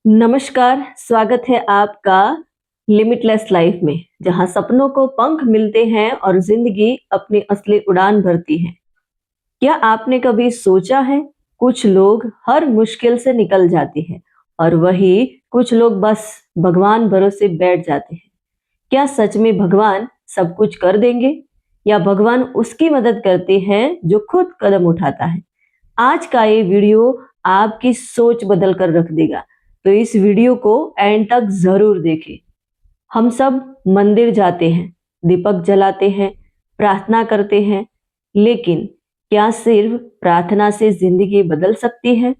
नमस्कार, स्वागत है आपका लिमिटलेस लाइफ में, जहां सपनों को पंख मिलते हैं और जिंदगी अपनी असली उड़ान भरती है। क्या आपने कभी सोचा है, कुछ लोग हर मुश्किल से निकल जाते हैं और वही कुछ लोग बस भगवान भरोसे बैठ जाते हैं। क्या सच में भगवान सब कुछ कर देंगे या भगवान उसकी मदद करते हैं जो खुद कदम उठाता है? आज का ये वीडियो आपकी सोच बदल कर रख देगा, तो इस वीडियो को एंड तक जरूर देखें। हम सब मंदिर जाते हैं, दीपक जलाते हैं, प्रार्थना करते हैं, लेकिन क्या सिर्फ प्रार्थना से जिंदगी बदल सकती है?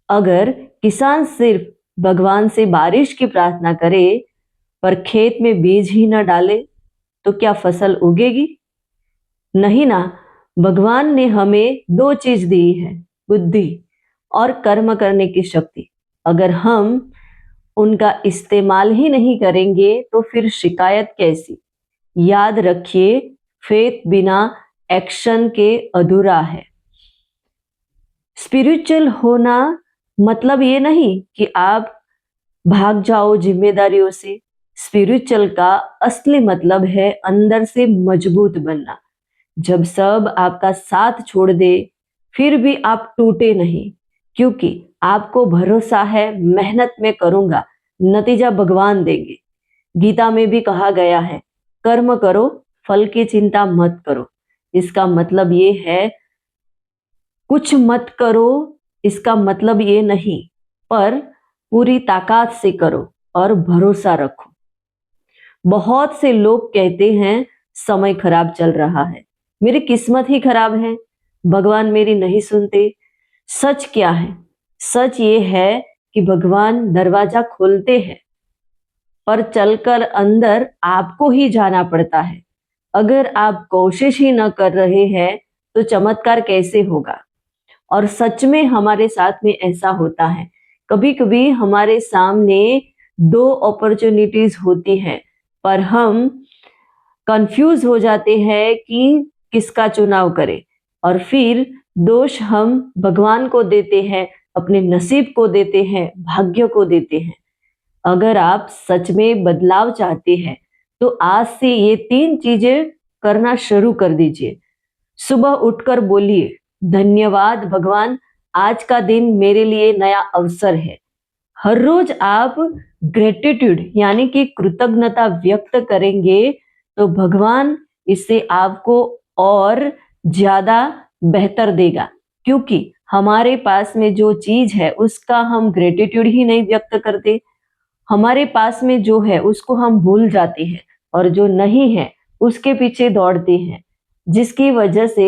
अगर किसान सिर्फ भगवान से बारिश की प्रार्थना करे पर खेत में बीज ही न डाले, तो क्या फसल उगेगी? नहीं ना। भगवान ने हमें दो चीज दी है, बुद्धि और कर्म करने की शक्ति। अगर हम उनका इस्तेमाल ही नहीं करेंगे तो फिर शिकायत कैसी? याद रखिए, फेथ बिना एक्शन के अधूरा है। स्पिरिचुअल होना मतलब ये नहीं कि आप भाग जाओ जिम्मेदारियों से। स्पिरिचुअल का असली मतलब है अंदर से मजबूत बनना। जब सब आपका साथ छोड़ दे, फिर भी आप टूटे नहीं, क्योंकि आपको भरोसा है मेहनत में करूंगा, नतीजा भगवान देंगे। गीता में भी कहा गया है, कर्म करो, फल की चिंता मत करो। इसका मतलब ये है, कुछ मत करो, इसका मतलब ये नहीं, पर पूरी ताकत से करो और भरोसा रखो। बहुत से लोग कहते हैं समय खराब चल रहा है, मेरी किस्मत ही खराब है, भगवान मेरी नहीं सुनते। सच क्या है? सच ये है कि भगवान दरवाजा खोलते हैं, पर चलकर अंदर आपको ही जाना पड़ता है। अगर आप कोशिश ही न कर रहे हैं तो चमत्कार कैसे होगा? और सच में हमारे साथ में ऐसा होता है। कभी कभी हमारे सामने दो अपॉर्चुनिटीज होती हैं, पर हम कंफ्यूज हो जाते हैं कि किसका चुनाव करें, और फिर दोष हम भगवान को देते हैं, अपने नसीब को देते हैं, भाग्य को देते हैं। अगर आप सच में बदलाव चाहते हैं तो आज से ये तीन चीजें करना शुरू कर दीजिए। सुबह उठकर बोलिए, धन्यवाद भगवान, आज का दिन मेरे लिए नया अवसर है। हर रोज आप ग्रेटिट्यूड यानी कि कृतज्ञता व्यक्त करेंगे तो भगवान इससे आपको और ज्यादा बेहतर देगा, क्योंकि हमारे पास में जो चीज है उसका हम ग्रेटिट्यूड ही नहीं व्यक्त करते। हमारे पास में जो है उसको हम भूल जाते हैं और जो नहीं है उसके पीछे दौड़ते हैं, जिसकी वजह से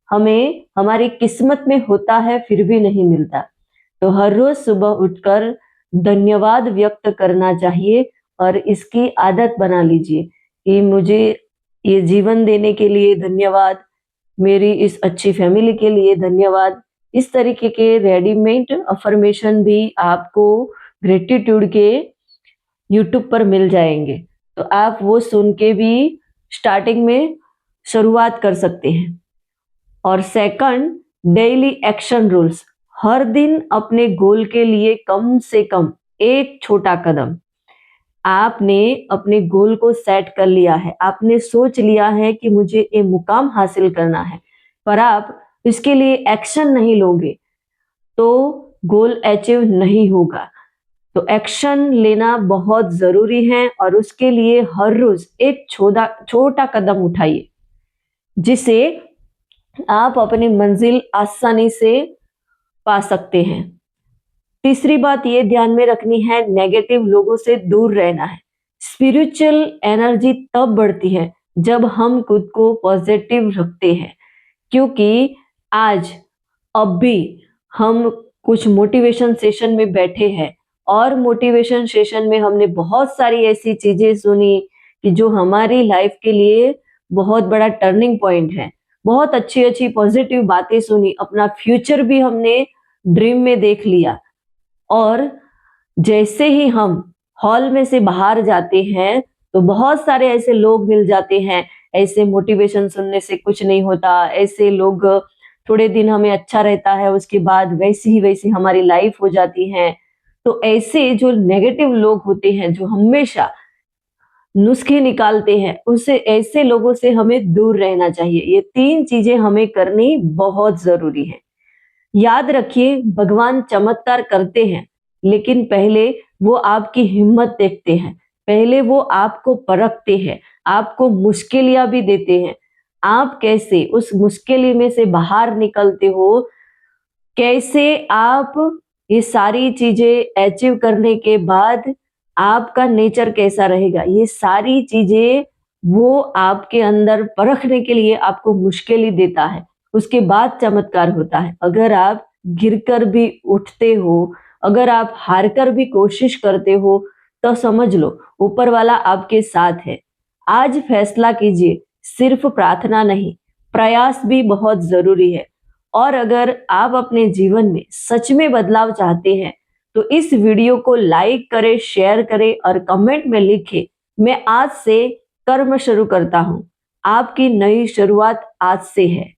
हमें हमारी किस्मत में होता है फिर भी नहीं मिलता। तो हर रोज सुबह उठकर धन्यवाद व्यक्त करना चाहिए और इसकी आदत बना लीजिए कि मुझे ये जीवन देने के लिए धन्यवाद, मेरी इस अच्छी फैमिली के लिए धन्यवाद। इस तरीके के रेडीमेड अफर्मेशन भी आपको ग्रेटिट्यूड के यूट्यूब पर मिल जाएंगे, तो आप वो सुन के भी स्टार्टिंग में शुरुआत कर सकते हैं। और सेकंड, डेली एक्शन रूल्स। हर दिन अपने गोल के लिए कम से कम एक छोटा कदम। आपने अपने गोल को सेट कर लिया है, आपने सोच लिया है कि मुझे ये मुकाम हासिल करना है, पर आप इसके लिए एक्शन नहीं लोगे तो गोल अचीव नहीं होगा। तो एक्शन लेना बहुत जरूरी है और उसके लिए हर रोज एक छोटा छोटा कदम उठाइए, जिसे आप अपनी मंजिल आसानी से पा सकते हैं। तीसरी बात ये ध्यान में रखनी है, नेगेटिव लोगों से दूर रहना है। स्पिरिचुअल एनर्जी तब बढ़ती है जब हम खुद को पॉजिटिव रखते हैं, क्योंकि आज अब भी हम कुछ मोटिवेशन सेशन में बैठे हैं और मोटिवेशन सेशन में हमने बहुत सारी ऐसी चीजें सुनी कि जो हमारी लाइफ के लिए बहुत बड़ा टर्निंग पॉइंट है। बहुत अच्छी अच्छी पॉजिटिव बातें सुनी, अपना फ्यूचर भी हमने ड्रीम में देख लिया, और जैसे ही हम हॉल में से बाहर जाते हैं तो बहुत सारे ऐसे लोग मिल जाते हैं, ऐसे मोटिवेशन सुनने से कुछ नहीं होता, ऐसे लोग थोड़े दिन हमें अच्छा रहता है, उसके बाद वैसी ही वैसी हमारी लाइफ हो जाती है। तो ऐसे जो नेगेटिव लोग होते हैं, जो हमेशा नुस्खे निकालते हैं, उससे ऐसे लोगों से हमें दूर रहना चाहिए। ये 3 चीजें हमें करनी बहुत जरूरी है। याद रखिए, भगवान चमत्कार करते हैं, लेकिन पहले वो आपकी हिम्मत देखते हैं, पहले वो आपको परखते हैं, आपको मुश्किलियां भी देते हैं। आप कैसे उस मुश्किल में से बाहर निकलते हो, कैसे आप ये सारी चीजें अचीव करने के बाद आपका नेचर कैसा रहेगा, ये सारी चीजें वो आपके अंदर परखने के लिए आपको मुश्किल ही देता है। उसके बाद चमत्कार होता है। अगर आप गिरकर भी उठते हो, अगर आप हारकर भी कोशिश करते हो, तो समझ लो ऊपर वाला आपके साथ है। आज फैसला कीजिए, सिर्फ प्रार्थना नहीं, प्रयास भी बहुत जरूरी है। और अगर आप अपने जीवन में सच में बदलाव चाहते हैं, तो इस वीडियो को लाइक करें, शेयर करें और कमेंट में लिखें, मैं आज से कर्म शुरू करता हूं। आपकी नई शुरुआत आज से है।